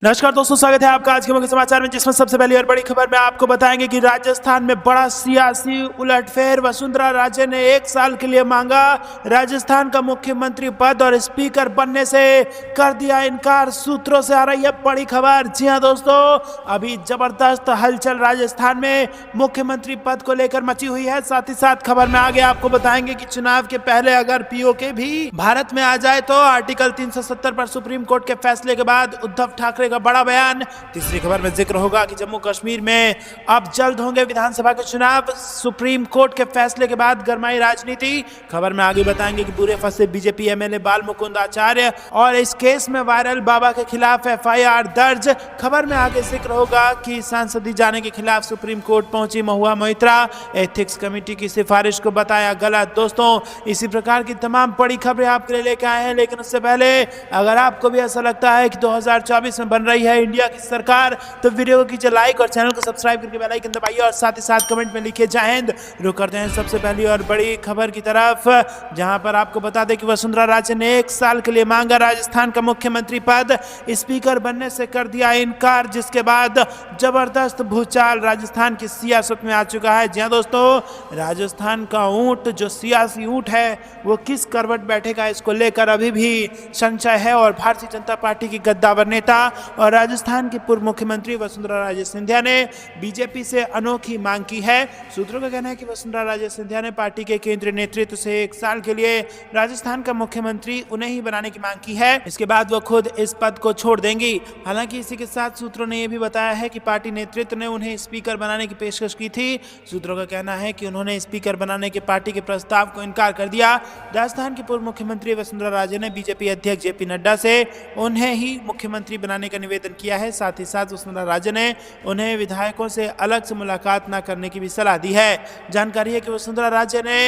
नमस्कार दोस्तों, स्वागत है आपका आज के मुख्य समाचार में, जिसमें सबसे पहली और बड़ी खबर में आपको बताएंगे कि राजस्थान में बड़ा सियासी उलटफेर। वसुंधरा राजे ने 1 साल के लिए मांगा राजस्थान का मुख्यमंत्री पद और स्पीकर बनने से कर दिया इनकार। सूत्रों से आ रही है बड़ी खबर। जी हां दोस्तों, अभी जबरदस्त हलचल राजस्थान में मुख्यमंत्री पद को लेकर मची हुई है। साथ ही साथ खबर में आगे आपको बताएंगे कि चुनाव के पहले अगर पीओके भी भारत में आ जाए तो आर्टिकल 370 पर सुप्रीम कोर्ट के फैसले के बाद उद्धव ठाकरे का बड़ा बयान। तीसरी खबर में जिक्र होगा कि जम्मू कश्मीर में अब जल्द होंगे विधानसभा के चुनाव। सुप्रीम कोर्ट के फैसले के बाद गरमाई राजनीति। खबर में आगे बताएंगे कि बुरे फंसे बीजेपी एमएलए बाल मुकुंद आचार्य और इस केस में वायरल बाबा के खिलाफ एफआईआर दर्ज। खबर में आगे जिक्र होगा कि सांसदी जाने के खिलाफ सुप्रीम कोर्ट पहुंची महुआ मोइत्रा। एथिक्स कमेटी की सिफारिश को बताया गलत। दोस्तों, इसी प्रकार की तमाम बड़ी खबरें आपके लिए लेकर आए हैं, लेकिन उससे पहले अगर आपको भी ऐसा लगता है कि 2024 में बन रही है इंडिया की सरकार, तो वीडियो को कीजिए लाइक और चैनल को सब्सक्राइब करके बेल आइकन दबाइए और साथ ही साथ कमेंट में लिखिए जय हिंद। रुक करते हैं सबसे पहली और बड़ी खबर की तरफ, जहां पर आपको बता दें कि वसुंधरा राजे ने 1 साल के लिए मांगा राजस्थान का मुख्यमंत्री पद, स्पीकर बनने से कर दिया इनकार, जिसके बाद जबरदस्त भूचाल राजस्थान की सियासत में आ चुका है। जी हां दोस्तों, राजस्थान का ऊंट, जो सियासी ऊंट है, वो किस करवट बैठेगा, इसको लेकर अभी भी संशय है। और भारतीय जनता पार्टी की गद्दावर नेता और राजस्थान की पूर्व मुख्यमंत्री वसुंधरा राजे सिंधिया ने बीजेपी से अनोखी मांग की है। सूत्रों का कहना है कि वसुंधरा राजे सिंधिया ने पार्टी के केंद्रीय नेतृत्व से 1 साल के लिए राजस्थान का मुख्यमंत्री उन्हें ही बनाने की मांग की है। इसके बाद वो खुद इस पद को छोड़ देंगी। हालांकि इसी के साथ सूत्रों ने यह भी बताया है कि पार्टी नेतृत्व ने उन्हें स्पीकर बनाने की पेशकश की थी। सूत्रों का कहना है कि उन्होंने स्पीकर बनाने के पार्टी के प्रस्ताव को इनकार कर दिया। राजस्थान की पूर्व मुख्यमंत्री वसुंधरा राजे ने बीजेपी अध्यक्ष जेपी नड्डा से उन्हें ही मुख्यमंत्री बनाने का निवेदन किया है। साथ ही साथ वसुंधरा राजे ने उन्हें विधायकों से अलग से मुलाकात न करने की भी सलाह दी है। जानकारी है कि वसुंधरा राजे ने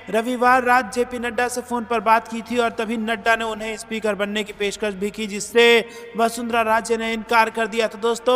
रविवार रात जेपी नड्डा से फोन पर बात की थी और तभी नड्डा ने उन्हें स्पीकर बनने की पेशकश भी की, जिससे वसुंधरा राजे ने इनकार कर दिया। तो दोस्तों,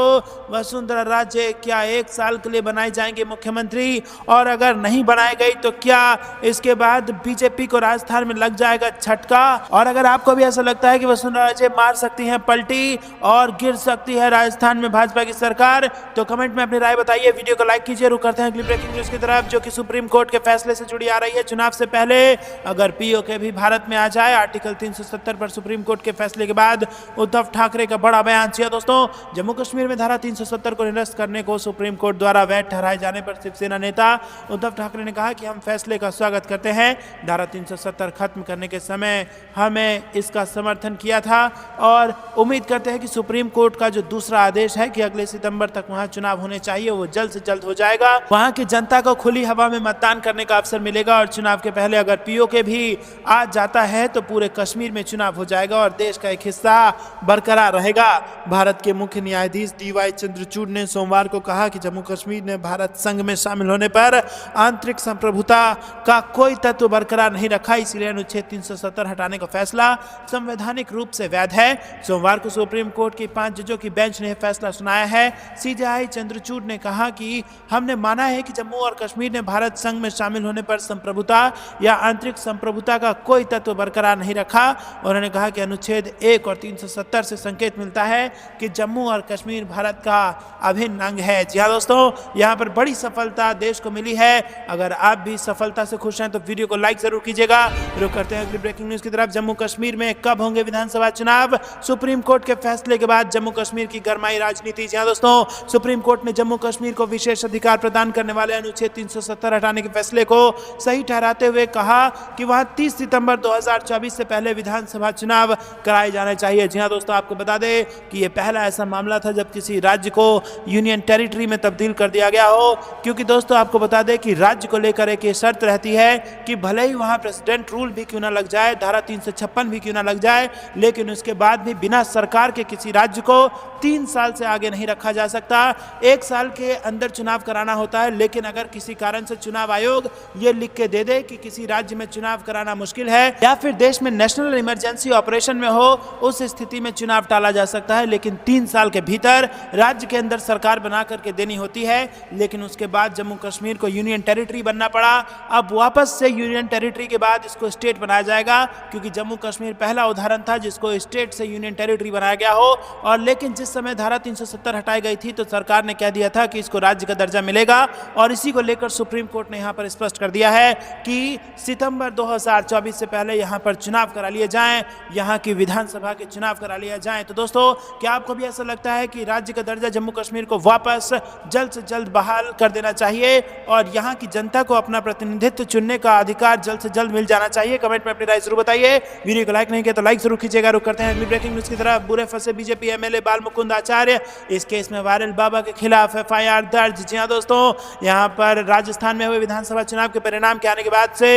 वसुंधरा राजे क्या 1 साल के लिए बनाए जाएंगे मुख्यमंत्री, और अगर नहीं बनाई गई तो क्या इसके बाद बीजेपी को राजस्थान में लग जाएगा झटका? और अगर आपको भी ऐसा लगता है कि वसुंधरा राजे मार सकती हैं पलटी और गिर सकती है राजस्थान में भाजपा की सरकार, तो कमेंट में अपनी राय बताइए। वीडियो को लाइक कीजिए। रुक करते हैं अगली ब्रेकिंग न्यूज की तरफ, जो कि सुप्रीम कोर्ट के फैसले से जुड़ी आ रही है। चुनाव से पहले अगर पीओके भी भारत में आ जाए, आर्टिकल 370 पर सुप्रीम कोर्ट के फैसले के बाद उद्धव ठाकरे का बड़ा बयान। जी दोस्तों, जम्मू कश्मीर में धारा 370 को निरस्त करने को सुप्रीम कोर्ट द्वारा वैध ठहराए जाने पर शिवसेना नेता उद्धव ठाकरे ने कहा कि हम फैसले का स्वागत करते हैं। धारा 370 खत्म करने के समय हमें इसका समर्थन किया था और उम्मीद करते हैं कि सुप्रीम कोर्ट का जो दूसरा आदेश है कि अगले सितंबर तक वहां चुनाव होने चाहिए, वो जल्द से जल्द हो जाएगा। वहां की जनता को खुली हवा में मतदान करने का अवसर मिलेगा और चुनाव के पहले अगर पीओके भी आ जाता है तो पूरे कश्मीर में चुनाव हो जाएगा और देश का एक हिस्सा बरकरार रहेगा। भारत के मुख्य न्यायाधीश डीवाई चंद्रचूड़ ने सोमवार को कहा कि जम्मू कश्मीर ने भारत संघ में शामिल होने पर आंतरिक संप्रभुता का कोई तत्व बरकरार नहीं रखा, इसलिए अनुच्छेद 370 हटाने का फैसला संवैधानिक रूप से वैध है। सोमवार को सुप्रीम कोर्ट की 5 जजों की बेंच ने फैसला सुनाया है। सीजेआई चंद्रचूड़ ने कहा कि हमने माना है कि जम्मू और कश्मीर ने भारत संघ में शामिल होने पर संप्रभुता या आंतरिक संप्रभुता का कोई तत्व बरकरार नहीं रखा। उन्होंने कहा कि अनुच्छेद 1 और 370 से संकेत मिलता है कि जम्मू और कश्मीर भारत का अभिन्न अंग है। जी हाँ दोस्तों, यहाँ पर बड़ी सफलता देश को मिली है। अगर आप भी सफलता से खुश हैं तो वीडियो को लाइक जरूर कीजिएगा। रुक करते हैं अगली ब्रेकिंग न्यूज की तरफ। जम्मू कश्मीर में कब होंगे विधानसभा चुनाव? सुप्रीम कोर्ट के फैसले के बाद जम्मू कश्मीर की गरमाई राजनीति। जी हां दोस्तों, सुप्रीम कोर्ट ने जम्मू कश्मीर को विशेष अधिकार प्रदान करने वाले अनुच्छेद 370 हटाने के फैसले को सही ठहराते हुए कहा कि वहां 30 सितंबर 2024 से पहले विधानसभा चुनाव कराए जाने चाहिए। जी हां दोस्तों, आपको बता दें कि यह पहला ऐसा मामला था जब किसी राज्य को यूनियन टेरिटरी में तब्दील कर दिया गया हो, क्योंकि दोस्तों आपको बता दें कि राज्य को लेकर एक शर्त रहती है कि भले ही वहां प्रेसिडेंट रूल भी क्यों ना लग जाए, धारा 356 भी क्यों ना लग जाए, लेकिन उसके बाद भी बिना सरकार के किसी राज्य को 3 साल से आगे नहीं रखा जा सकता। 1 साल के अंदर चुनाव कराना होता है, लेकिन अगर किसी कारण से चुनाव आयोग ये लिख के दे दे कि किसी राज्य में चुनाव कराना मुश्किल है या फिर देश में नेशनल इमरजेंसी ऑपरेशन में हो, उस स्थिति में चुनाव टाला जा सकता है। लेकिन 3 साल के भीतर राज्य के अंदर सरकार बना करके देनी होती है। लेकिन उसके बाद जम्मू कश्मीर को यूनियन टेरिटरी बनना पड़ा। अब वापस से यूनियन टेरिटरी के बाद इसको स्टेट बनाया जाएगा, क्योंकि जम्मू कश्मीर पहला उदाहरण था जिसको स्टेट से यूनियन टेरिटरी बनाया गया हो। और लेकिन जिस समय धारा 370 हटाई गई थी तो सरकार ने कह दिया था कि इसको राज्य का दर्जा मिलेगा, और इसी को लेकर सुप्रीम कोर्ट ने यहाँ पर स्पष्ट कर दिया है कि सितंबर 2024 से पहले यहाँ पर चुनाव करा लिए जाएं, यहाँ की विधानसभा के चुनाव करा लिया जाएं। तो दोस्तों, क्या आपको भी ऐसा लगता है कि राज्य का दर्जा जम्मू कश्मीर को वापस जल्द से जल्द बहाल कर देना चाहिए और यहाँ की जनता को अपना प्रतिनिधित्व चुनने का अधिकार जल्द से जल्द मिल जाना चाहिए? कमेंट में अपनी राय जरूर बताइए। वीडियो को लाइक नहीं किया तो लाइक जरूर कीजिएगा। रुक करते हैं अगली ब्रेकिंग न्यूज की तरफ। बुरे फंसे बीजेपी एमएलए बाल मुकुंद आचार्य, इस केस में वायरल बाबा के खिलाफ एफआईआर दर्ज। जी हाँ दोस्तों, यहाँ पर राजस्थान में हुए विधानसभा चुनाव के परिणाम के आने के बाद से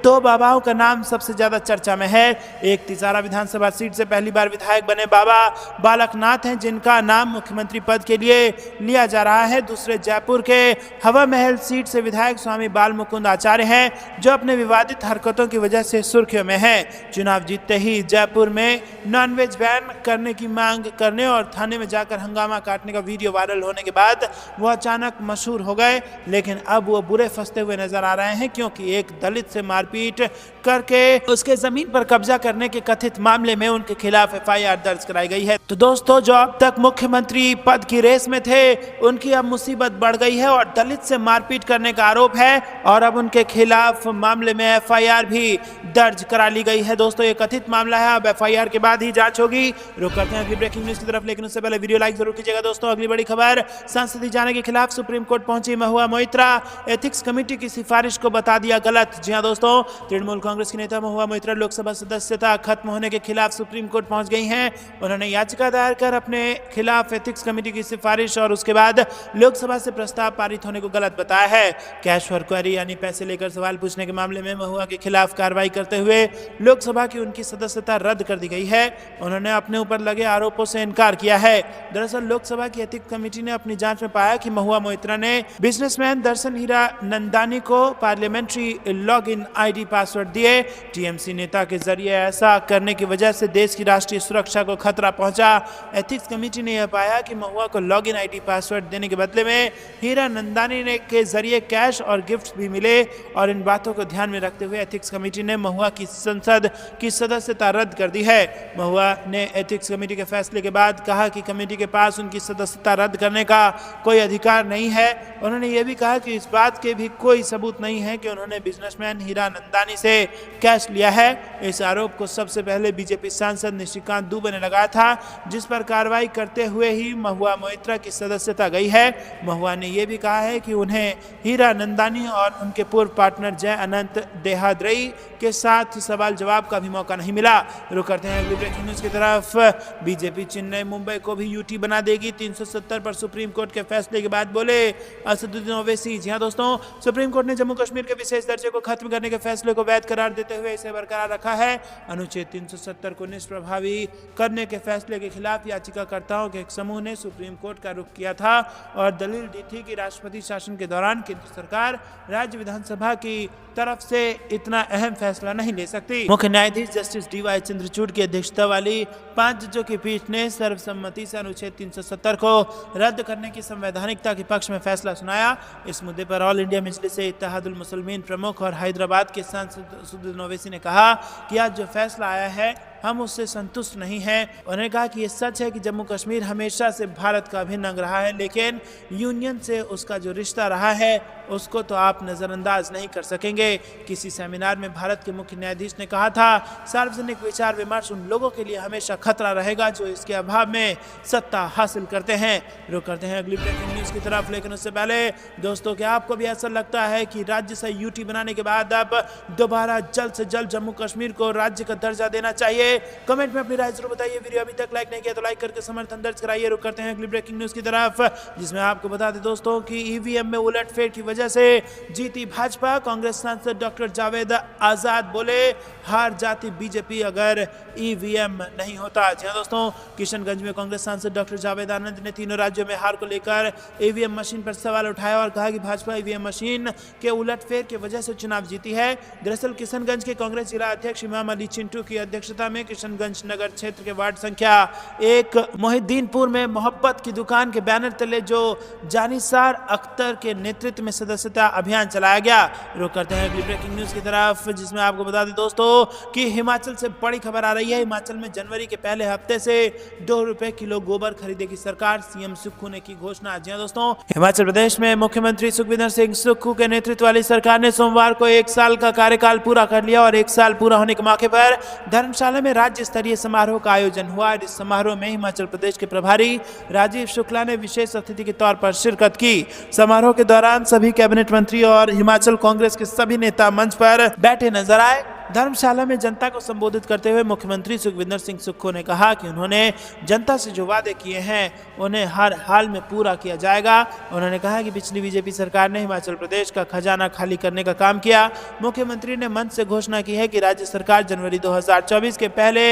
दो बाबाओं का नाम सबसे ज्यादा चर्चा में है। एक तिसारा विधानसभा सीट से पहली बार विधायक बने बाबा बालकनाथ हैं, जिनका नाम मुख्यमंत्री पद के लिए लिया जा रहा है। दूसरे जयपुर के हवा महल सीट से विधायक स्वामी बाल मुकुंद आचार्य हैं, जो अपने विवादित हरकतों की वजह से सुर्खियों में हैं। चुनाव जीतते ही जयपुर में नॉनवेज बैन करने की मांग करने और थाने में जाकर हंगामा काटने का वीडियो वायरल होने के बाद वो अचानक मशहूर हो गए, लेकिन अब वो बुरे फंसते हुए नजर आ रहे हैं, क्योंकि एक दलित से मारपीट करके उसके जमीन पर कब्जा करने के कथित मामले में उनके खिलाफ एफआईआर दर्ज कराई गई है। तो दोस्तों, जो अब तक मुख्यमंत्री पद की रेस में थे, उनकी अब मुसीबत बढ़ गई है और दलित से मारपीट करने का आरोप है, और अब उनके खिलाफ मामले में एफआईआर भी दर्ज करा ली गई है। दोस्तों, ये कथित मामला है, अब एफआईआर के बाद ही जांच होगी। रुक करते हैं अगली ब्रेकिंग न्यूज की तरफ, लेकिन उससे पहले वीडियो लाइक जरूर कीजिएगा। दोस्तों, अगली बड़ी खबर, संसदीय जाने के खिलाफ सुप्रीम कोर्ट पहुंची महुआ मोइत्रा, एथिक्स कमेटी की सिफारिश को बता दिया गलत। जी हां दोस्तों, तृणमूल कांग्रेस की नेता महुआ मोइत्रा लोकसभा सदस्यता खत्म होने के खिलाफ सुप्रीम कोर्ट पहुंच गई हैं। उन्होंने याचिका दायर कर अपने खिलाफ एथिक्स कमेटी की सिफारिश और उसके बाद लोकसभा से प्रस्ताव पारित होने को गलत बताया है। कैश फॉर क्वेरी यानी पैसे लेकर सवाल पूछने के मामले में महुआ के खिलाफ कार्रवाई करते हुए लोकसभा की उनकी सदस्यता रद्द कर दी गई है। उन्होंने अपने ऊपर लगे आरोपों से इनकार किया है। दरअसल लोकसभा की एथिक्स कमेटी ने अपनी जांच में पाया कि महुआ मोइत्रा ने बिजनेसमैन दर्शन हीरा नंदानी को पार्लियामेंट्री लॉगिन आईडी पासवर्ड दिए। टीएमसी नेता के जरिए ऐसा करने की वजह से देश की राष्ट्रीय सुरक्षा को खतरा पहुंचा। एथिक्स कमेटी ने यह पाया कि महुआ को लॉगिन आईडी पासवर्ड देने के बदले में हीरा नंदानी ने के जरिए कैश और गिफ्ट भी मिले, और इन बातों को ध्यान में रखते हुए एथिक्स कमेटी ने महुआ की संसद की सदस्यता रद्द कर दी है। महुआ ने एथिक्स कमेटी के फैसले के बाद कहा कि कमेटी के पास उनकी सदस्यता रद्द करने का कोई अधिकार नहीं है। उन्होंने यह भी कहा कि इस बात के भी कोई सबूत नहीं है कि उन्होंने बिजनेसमैन हीरा नंदानी से कैश लिया है। इस आरोप को सबसे पहले बीजेपी सांसद निशिकांत दुबे ने लगाया था, जिस पर कार्रवाई करते हुए ही महुआ मोइत्रा की सदस्यता गई है। महुआ ने यह भी कहा है कि उन्हें हीरा नंदानी और उनके पूर्व पार्टनर जय अनंत देहाद्रई के साथ सवाल जवाब का भी मौका नहीं मिला। रुक करते हैं अगली ब्रेकिंग न्यूज की तरफ। बीजेपी चेन्नई मुंबई को भी यूटी बना देगी, 370 पर सुप्रीम कोर्ट के फैसले के बाद बोले असदुद्दीन ओवैसी। जी हां दोस्तों, सुप्रीम कोर्ट ने जम्मू कश्मीर के विशेष दर्जे को खत्म करने के फैसले को वैध करार देते हुए इसे बरकरार रखा है। अनुच्छेद 370 को निष्प्रभावी करने के फैसले के खिलाफ याचिकाकर्ताओं के एक समूह ने सुप्रीम कोर्ट का रुख किया था और दलील दी थी कि राष्ट्रपति शासन के दौरान केंद्र सरकार राज्य विधानसभा की तरफ से इतना अहम फैसला नहीं ले सकती। मुख्य न्यायाधीश जस्टिस डीवाई चंद्रचूड़ की अध्यक्षता वाली 5 जजों की पीठ ने सर्वसम्मति से अनुच्छेद 370 को रद्द करने की संवैधानिकता के पक्ष में फैसला सुनाया। इस मुद्दे पर ऑल इंडिया मजलिस इत्तेहादुल मुसलमीन प्रमुख और हैदराबाद के सांसद असदुद्दीन ओवैसी ने कहा कि आज जो फैसला आया है हम उससे संतुष्ट नहीं हैं। उन्होंने कहा कि ये सच है कि जम्मू कश्मीर हमेशा से भारत का अभिन्न अंग रहा है, लेकिन यूनियन से उसका जो रिश्ता रहा है उसको तो आप नज़रअंदाज नहीं कर सकेंगे। किसी सेमिनार में भारत के मुख्य न्यायाधीश ने कहा था, सार्वजनिक विचार विमर्श उन लोगों के लिए हमेशा खतरा रहेगा जो इसके अभाव में सत्ता हासिल करते हैं। रुक करते हैं अगली ब्रेकिंग न्यूज़ की तरफ, लेकिन उससे पहले दोस्तों, क्या आपको भी ऐसा लगता है कि राज्य से यूटी बनाने के बाद अब दोबारा जल्द से जल्द जम्मू कश्मीर को राज्य का दर्जा देना चाहिए? कमेंट में अपनी राय जरूर बताइए। वीडियो अभी तक लाइक नहीं किया तो लाइक करके समर्थन दर्ज कराइए। रुक करते हैं अगली ब्रेकिंग न्यूज़ की तरफ, जिसमें आपको बता दें दोस्तों कि ईवीएम में उलटफेर की वजह से जीती भाजपा। कांग्रेस सांसद डॉक्टर जावेद आजाद बोले, हार जाती बीजेपी अगर ईवीएम नहीं होता। जी हां दोस्तों, किशनगंज में कांग्रेस सांसद डॉक्टर जावेद आनंद ने तीनों राज्यों में हार को लेकर ईवीएम मशीन पर सवाल उठाया और कहा कि भाजपा ईवीएम मशीन के उलटफेर की वजह से चुनाव जीती है। दरअसल किशनगंज के कांग्रेस जिला अध्यक्ष इमाम अली चिंटू की अध्यक्षता में पुणे किशनगंज नगर क्षेत्र के वार्ड संख्या 1 मोहिद्दीनपुर में मोहब्बत की दुकान के बैनर तले जो जानिसार अख्तर के नेतृत्व में सदस्यता अभियान चलाया गया। रुक करते हैं अगली ब्रेकिंग न्यूज की तरफ, जिसमें आपको बता दें दोस्तों कि हिमाचल से बड़ी खबर आ रही है। हिमाचल में जनवरी के पहले हफ्ते से 2 रुपए किलो गोबर खरीदेगी सरकार, सीएम सुक्खू ने की घोषणा। जी हां दोस्तों, हिमाचल प्रदेश में मुख्यमंत्री सुखविंदर सिंह सुक्खू के नेतृत्व वाली सरकार ने सोमवार को 1 साल का कार्यकाल पूरा कर लिया और 1 साल पूरा होने के मौके पर धर्मशाला में राज्य स्तरीय समारोह का आयोजन हुआ। इस समारोह में हिमाचल प्रदेश के प्रभारी राजीव शुक्ला ने विशेष अतिथि के तौर पर शिरकत की। समारोह के दौरान सभी कैबिनेट मंत्री और हिमाचल कांग्रेस के सभी नेता मंच पर बैठे नजर आए। धर्मशाला में जनता को संबोधित करते हुए मुख्यमंत्री सुखविंदर सिंह सुक्खू ने कहा कि उन्होंने जनता से जो वादे किए हैं उन्हें हर हाल में पूरा किया जाएगा। उन्होंने कहा कि पिछली बीजेपी सरकार ने हिमाचल प्रदेश का खजाना खाली करने का काम किया। मुख्यमंत्री ने मंच से घोषणा की है कि राज्य सरकार जनवरी 2024 के पहले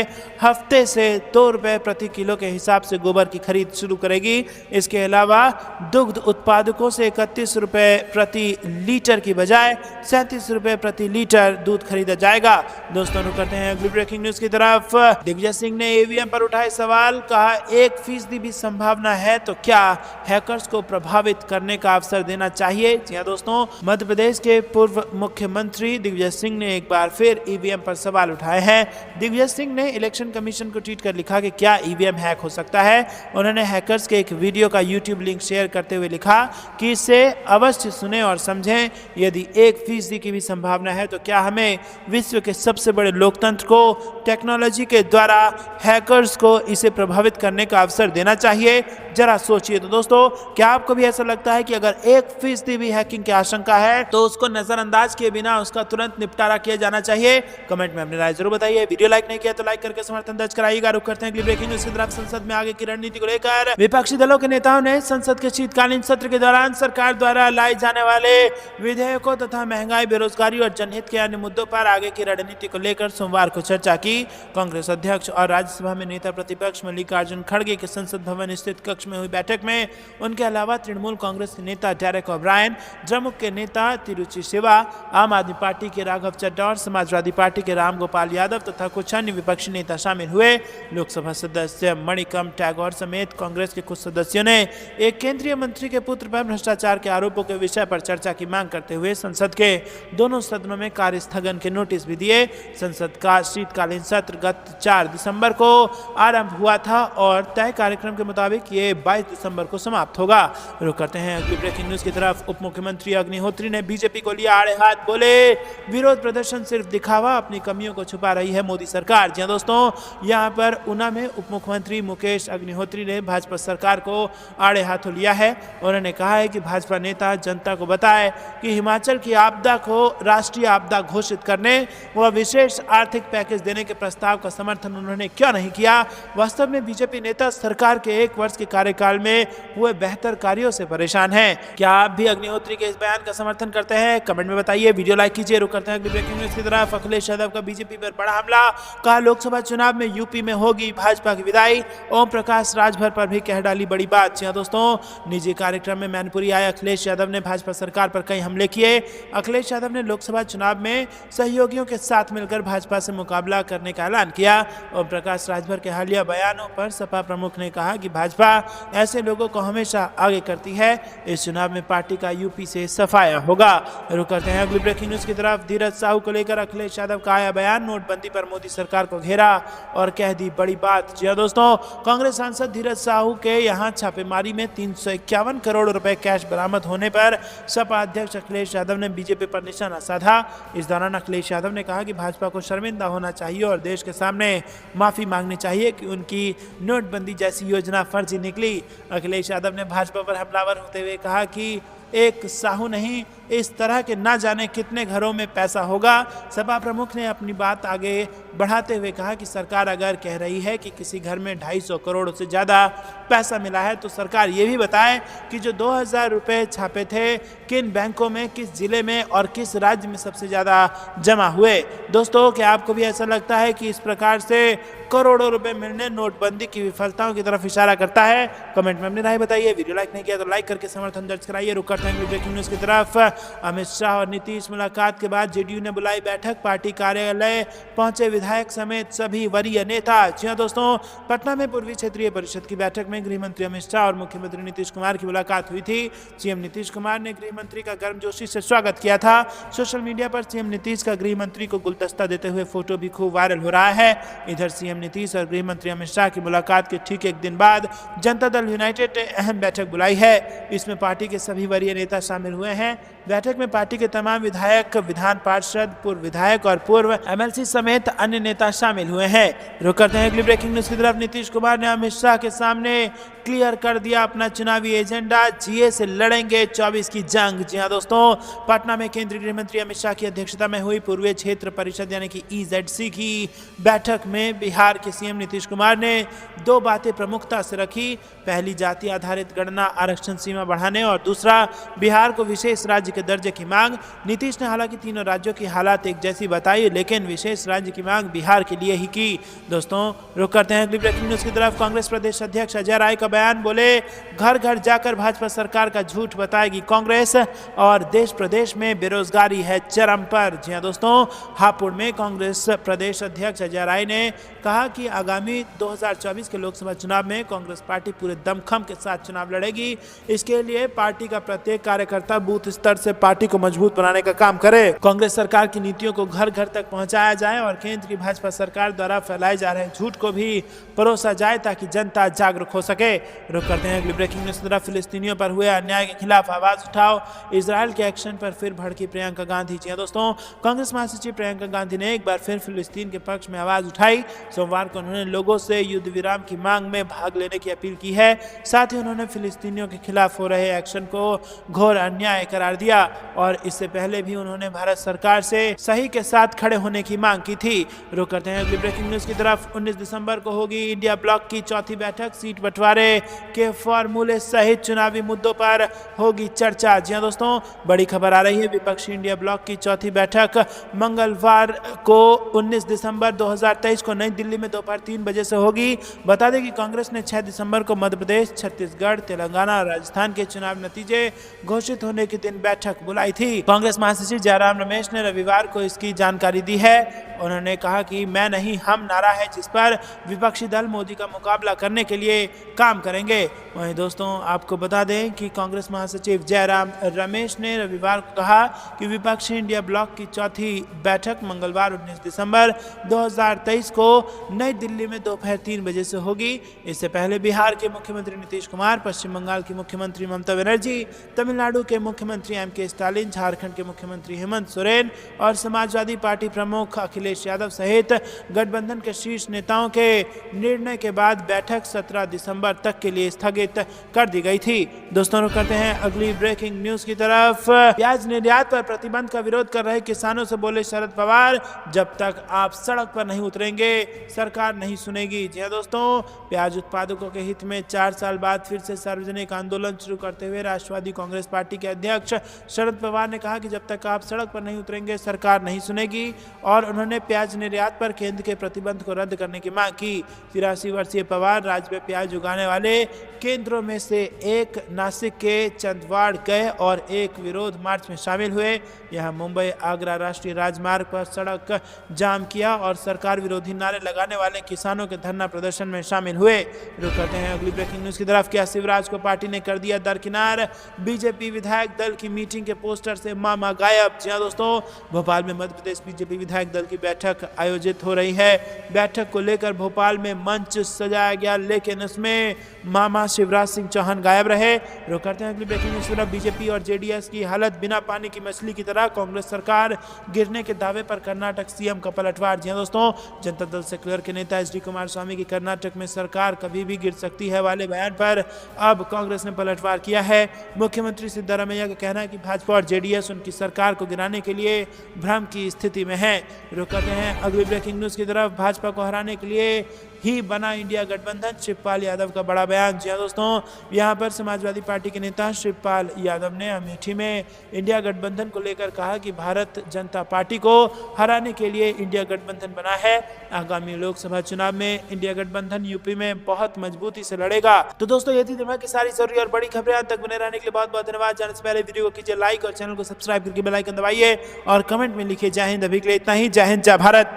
हफ्ते से 2 रुपए प्रति किलो के हिसाब से गोबर की खरीद शुरू करेगी। इसके अलावा दुग्ध उत्पादकों से 31 रुपए प्रति लीटर की बजाय 37 रुपए प्रति लीटर दूध खरीदा जाएगा। दोस्तों करते हैं अगली ब्रेकिंग न्यूज की तरफ। दिग्विजय सिंह ने ईवीएम पर उठाए सवाल, कहा 1% भी संभावना है तो क्या हैकर्स को प्रभावित करने का अवसर देना चाहिए। जी हां दोस्तों, मध्य प्रदेश के पूर्व मुख्यमंत्री दिग्विजय सिंह ने एक बार फिर ईवीएम पर सवाल उठाए हैं। दिग्विजय सिंह ने इलेक्शन कमीशन को ट्वीट कर लिखा कि क्या ईवीएम हैक हो सकता है। उन्होंने हैकर्स के एक वीडियो का यूट्यूब लिंक शेयर करते हुए लिखा कि इसे अवश्य सुने और समझें। यदि 1% की भी संभावना है तो क्या हमें विश्व के सबसे बड़े लोकतंत्र को टेक्नोलॉजी के द्वारा हैकर्स को इसे प्रभावित करने का अवसर देना चाहिए। जरा सोचिए। तो दोस्तों, क्या आपको भी ऐसा लगता है कि अगर 1% भी हैकिंग की आशंका है तो उसको नजरअंदाज किए बिना उसका तुरंत निपटारा किया जाना चाहिए? कमेंट में अपनी राय जरूर बताइए। वीडियो लाइक नहीं किया तो लाइक करके समर्थन दर्ज कराइएगा। रुक करते हैं अगली ब्रेकिंग न्यूज की तरफ। संसद में आगे की रणनीति को लेकर विपक्षी दलों के नेताओं ने संसद के शीतकालीन सत्र के दौरान सरकार द्वारा लाए जाने वाले विधेयकों तथा महंगाई, बेरोजगारी और जनहित के अन्य मुद्दों पर आगे की रणनीति को लेकर सोमवार को चर्चा की। कांग्रेस अध्यक्ष और राज्यसभा में नेता प्रतिपक्ष मल्लिकार्जुन खड़गे के संसद भवन स्थित कक्ष में हुई बैठक में उनके अलावा तृणमूल कांग्रेस के नेता डेरेक ओब्रायन, द्रमुक के नेता तिरुचि शिवा, आम आदमी पार्टी के राघव चड्ढा और समाजवादी पार्टी के रामगोपाल यादव तथा कुछ अन्य विपक्षी नेता शामिल हुए। लोकसभा सदस्य मणिकम टैगोर समेत कांग्रेस के कुछ सदस्यों ने एक केंद्रीय मंत्री के पुत्र पर भ्रष्टाचार के आरोपों के विषय पर चर्चा की मांग करते हुए संसद के दोनों सदनों में कार्य स्थगन के नोटिस भी दिए। संसद का शीतकालीन सत्र गत 4 दिसंबर को आरंभ हुआ था और तय कार्यक्रम के मुताबिक ये 22 दिसंबर को समाप्त होगा। रुक करते हैं अगली ब्रेकिंग न्यूज की तरफ। उप मुख्यमंत्री अग्निहोत्री ने बीजेपी को लिया आड़े हाथ, बोले विरोध प्रदर्शन सिर्फ दिखावा, अपनी कमियों को छुपा रही है मोदी सरकार। जी दोस्तों, यहाँ पर ऊना में उप मुख्यमंत्री मुकेश अग्निहोत्री ने भाजपा सरकार को आड़े हाथों लिया है। उन्होंने कहा है कि भाजपा नेता जनता को बताए कि हिमाचल की आपदा को राष्ट्रीय आपदा घोषित करने व विशेष आर्थिक पैकेज देने के प्रस्ताव का समर्थन उन्होंने क्यों नहीं किया। वास्तव में बीजेपी नेता सरकार के 1 वर्ष के कार्यकाल में हुए बेहतर कार्यों से परेशान हैं। क्या आप भी अग्निहोत्री के इस बयान का समर्थन करते हैं? कमेंट में बताइए। वीडियो लाइक कीजिए। रुक करते हैं अगली ब्रेकिंग न्यूज की तरफ। अखिलेश यादव का बीजेपी पर बड़ा हमला, कहा लोकसभा चुनाव में यूपी में होगी भाजपा की विदाई। ओम प्रकाश राजभर पर भी कह डाली बड़ी बात। जी दोस्तों, निजी कार्यक्रम में मैनपुरी आए अखिलेश यादव ने भाजपा सरकार पर कई हमले किए। अखिलेश यादव ने लोकसभा चुनाव में सहयोगियों के साथ मिलकर भाजपा से मुकाबला करने का ऐलान किया। ओम प्रकाश राजभर के हालिया बयानों पर सपा प्रमुख ने कहा कि भाजपा ऐसे लोगों को हमेशा आगे करती है। इस चुनाव में पार्टी का यूपी से सफाया होगा। रुक करते हैं अगली ब्रेकिंग न्यूज की तरफ। धीरज साहू को लेकर अखिलेश यादव का आया बयान, नोटबंदी पर मोदी सरकार को घेरा और कह दी बड़ी बात। जी दोस्तों, कांग्रेस सांसद धीरज साहू के यहाँ छापेमारी में 351 करोड़ रुपए कैश बरामद होने पर सपा अध्यक्ष अखिलेश यादव ने बीजेपी पर निशाना साधा। इस दौरान अखिलेश यादव ने कहा कि भाजपा को शर्मिंदा होना चाहिए और देश के सामने माफी मांगनी चाहिए कि उनकी नोटबंदी जैसी योजना फर्जी निकली। अखिलेश यादव ने भाजपा पर हमलावर होते हुए कहा कि एक साहू नहीं, इस तरह के ना जाने कितने घरों में पैसा होगा। सपा प्रमुख ने अपनी बात आगे बढ़ाते हुए कहा कि सरकार अगर कह रही है कि किसी घर में 250 करोड़ से ज़्यादा पैसा मिला है तो सरकार ये भी बताए कि जो 2000 रुपये छापे थे किन बैंकों में, किस जिले में और किस राज्य में सबसे ज़्यादा जमा हुए। दोस्तों, क्या आपको भी ऐसा लगता है कि इस प्रकार से करोड़ों रुपए मिलने नोटबंदी की विफलताओं की तरफ इशारा करता है। कमेंट में अपनी राय बताइए। वीडियो लाइक नहीं किया तो लाइक करके समर्थन दर्ज कराइए। रुक करते हैं ब्रेकिंग न्यूज की तरफ। अमित शाह और नीतीश मुलाकात के बाद जेडीयू ने बुलाई बैठक, पार्टी कार्यालय पहुंचे विधायक समेत सभी वरीय नेता। जी हां दोस्तों, पटना में पूर्वी क्षेत्रीय परिषद की बैठक में गृह मंत्री अमित शाह और मुख्यमंत्री नीतीश कुमार की मुलाकात हुई थी। सीएम नीतीश कुमार ने गृह मंत्री का गर्मजोशी से स्वागत किया था। सोशल मीडिया पर सीएम नीतीश का गृह मंत्री को गुलदस्ता देते हुए फोटो भी खूब वायरल हो रहा है। इधर सीएम नीतीश और गृह मंत्री अमित शाह की मुलाकात के ठीक एक दिन बाद जनता दल यूनाइटेड ने अहम बैठक बुलाई है। इसमें पार्टी के सभी वरीय नेता शामिल हुए हैं। बैठक में पार्टी के तमाम विधायक, विधान पार्षद, पूर्व विधायक और पूर्व एमएलसी समेत अन्य नेता शामिल हुए हैं। रुक करते हैं अगली ब्रेकिंग न्यूज की तरफ। नीतीश कुमार ने अमित शाह के सामने क्लियर कर दिया अपना चुनावी एजेंडा, जीए से लड़ेंगे 24 की जंग। जी हां दोस्तों, पटना में केंद्रीय गृह मंत्री अमित शाह की अध्यक्षता में हुई पूर्वी क्षेत्र परिषद यानी कि ईजेडसी की बैठक में बिहार के सीएम नीतीश कुमार ने दो बातें प्रमुखता से रखी। पहली, जाति आधारित गणना आरक्षण सीमा बढ़ाने और दूसरा, बिहार को विशेष राज्य के दर्जे की मांग। नीतीश ने हालांकि तीनों राज्यों की हालात एक जैसी बताई, लेकिन विशेष राज्य की मांग बिहार के लिए ही की। दोस्तों, रुक करते हैं अगली ब्रेकिंग न्यूज की तरफ। कांग्रेस प्रदेश अध्यक्ष अजय राय का बयान, बोले घर घर जाकर भाजपा सरकार का झूठ बताएगी कांग्रेस और देश प्रदेश में बेरोजगारी है चरम पर। जी हां दोस्तों, हापुड़ में कांग्रेस प्रदेश अध्यक्ष अजय राय ने कहा कि आगामी 2024 के लोकसभा चुनाव में कांग्रेस पार्टी पूरे दमखम के साथ चुनाव लड़ेगी। इसके लिए पार्टी का प्रत्येक कार्यकर्ता बूथ स्तर से पार्टी को मजबूत बनाने का काम करे। कांग्रेस सरकार की नीतियों को घर घर तक पहुंचाया जाए और केंद्र की भाजपा सरकार द्वारा फैलाए जा रहे झूठ को भी परोसा जाए ताकि जनता जागरूक हो सके। रुक करते हैं अगली ब्रेकिंग न्यूज की तरफ। फिलिस्तीनियों पर हुए अन्याय के खिलाफ आवाज उठाओ, इजराइल के एक्शन पर फिर भड़की प्रियंका गांधी। जी हां दोस्तों, कांग्रेस महासचिव प्रियंका गांधी ने एक बार फिर फिलिस्तीन के पक्ष में आवाज उठाई। सोमवार को उन्होंने लोगों से युद्ध विराम की मांग में भाग लेने की अपील की है। साथ ही उन्होंने फिलिस्तीनियों के खिलाफ हो रहे एक्शन को घोर अन्याय करार दिया और इससे पहले भी उन्होंने भारत सरकार से सही के साथ खड़े होने की मांग की थी। रुक करते हैं अगली ब्रेकिंग न्यूज की तरफ। 19 दिसंबर को होगी इंडिया ब्लॉक की चौथी बैठक, सीट बंटवारे के फॉर्मूले सहित चुनावी मुद्दों पर होगी चर्चा। जी हां दोस्तों, बड़ी खबर आ रही है। विपक्षी इंडिया ब्लॉक की चौथी बैठक मंगलवार को 19 दिसंबर 2023 को नई दिल्ली में दोपहर 3 बजे से होगी। बता दें कि कांग्रेस ने 6 दिसंबर को मध्य प्रदेश, छत्तीसगढ़, तेलंगाना और राजस्थान के चुनाव नतीजे घोषित होने के दिन बैठक बुलाई थी। कांग्रेस महासचिव जयराम रमेश ने रविवार को इसकी जानकारी दी है। उन्होंने कहा कि मैं नहीं हम नारा है जिस पर विपक्षी दल मोदी का मुकाबला करने के लिए काम करेंगे। वहीं दोस्तों, आपको बता दें कि कांग्रेस महासचिव जयराम रमेश ने रविवार को कहा कि विपक्षी इंडिया ब्लॉक की चौथी बैठक मंगलवार 19 दिसंबर 2023 को नई दिल्ली में दोपहर 3 बजे से होगी। इससे पहले बिहार के मुख्यमंत्री नीतीश कुमार, पश्चिम बंगाल की मुख्यमंत्री ममता बनर्जी, तमिलनाडु के मुख्यमंत्री एम.के. स्टालिन, झारखंड के मुख्यमंत्री हेमंत सोरेन और समाजवादी पार्टी प्रमुख अखिलेश यादव सहित गठबंधन के शीर्ष नेताओं के निर्णय के बाद बैठक 17 दिसंबर तक के लिए स्थगित कर दी गई थी। दोस्तों, रुक करते हैं अगली ब्रेकिंग न्यूज की तरफ। प्याज निर्यात पर प्रतिबंध का विरोध कर रहे किसानों से बोले शरद पवार, जब तक आप सड़क पर नहीं उतरेंगे सरकार नहीं सुनेगी। जी हां दोस्तों, प्याज उत्पादकों के हित में 4 साल बाद फिर से सार्वजनिक आंदोलन शुरू करते हुए राष्ट्रवादी कांग्रेस पार्टी के अध्यक्ष शरद पवार ने कहा कि जब तक आप सड़क पर नहीं उतरेंगे सरकार नहीं सुनेगी और उन्होंने प्याज निर्यात पर केंद्र के प्रतिबंध को रद्द करने की मांग की। 83 वर्षीय पवार राज्य में प्याज उगाने वाले केंद्रों में से एक नासिक के चंदवाड़ गए और एक विरोध मार्च में शामिल हुए। यहां मुंबई आगरा राष्ट्रीय राजमार्ग पर सड़क जाम किया और सरकार विरोधी नारे लगाने वाले किसानों के धरना प्रदर्शन में शामिल हुए। रुक करते हैं अगली ब्रेकिंग न्यूज की तरफ। क्या शिवराज को पार्टी ने कर दिया दरकिनार, बीजेपी विधायक दल की मीटिंग के पोस्टर से मामा गायब। जी हां दोस्तों, भोपाल में मध्य प्रदेश बीजेपी विधायक दल की बैठक आयोजित हो रही है। बैठक को लेकर भोपाल में मंच सजाया गया, लेकिन उसमें मामा शिवराज सिंह चौहान गायब रहे। रुक करते हैं अगली ब्रेकिंग न्यूज की तरफ। बीजेपी और जेडीएस की हालत बिना पानी की मछली की तरह, कांग्रेस सरकार गिरने के दावे पर कर्नाटक सीएम का पलटवार। जी हां दोस्तों, जनता दल सेक्युलर के नेता एच.डी. कुमारस्वामी की कर्नाटक में सरकार कभी भी गिर सकती है वाले बयान पर अब कांग्रेस ने पलटवार किया है। मुख्यमंत्री सिद्धरामैया का कहना है कि भाजपा और जेडीएस उनकी सरकार को गिराने के लिए भ्रम की स्थिति में है। रुक करते हैं अगली ब्रेकिंग न्यूज की तरफ। भाजपा को हराने के लिए ही बना इंडिया गठबंधन, शिवपाल यादव का बड़ा बयान। जी हाँ दोस्तों, यहाँ पर समाजवादी पार्टी के नेता शिवपाल यादव ने अमेठी में इंडिया गठबंधन को लेकर कहा कि भारत जनता पार्टी को हराने के लिए इंडिया गठबंधन बना है। आगामी लोकसभा चुनाव में इंडिया गठबंधन यूपी में बहुत मजबूती से लड़ेगा। तो दोस्तों, ये थी दिमाग की सारी जरूरी और बड़ी खबरें। तक बने रहने के लिए बहुत बहुत धन्यवाद। जाने से पहले वीडियो को कीजिए लाइक और चैनल को सब्सक्राइब करके बेल आइकन दबाइए और कमेंट में लिखिए जय हिंद। अभी के लिए इतना ही। जय हिंद, जय भारत।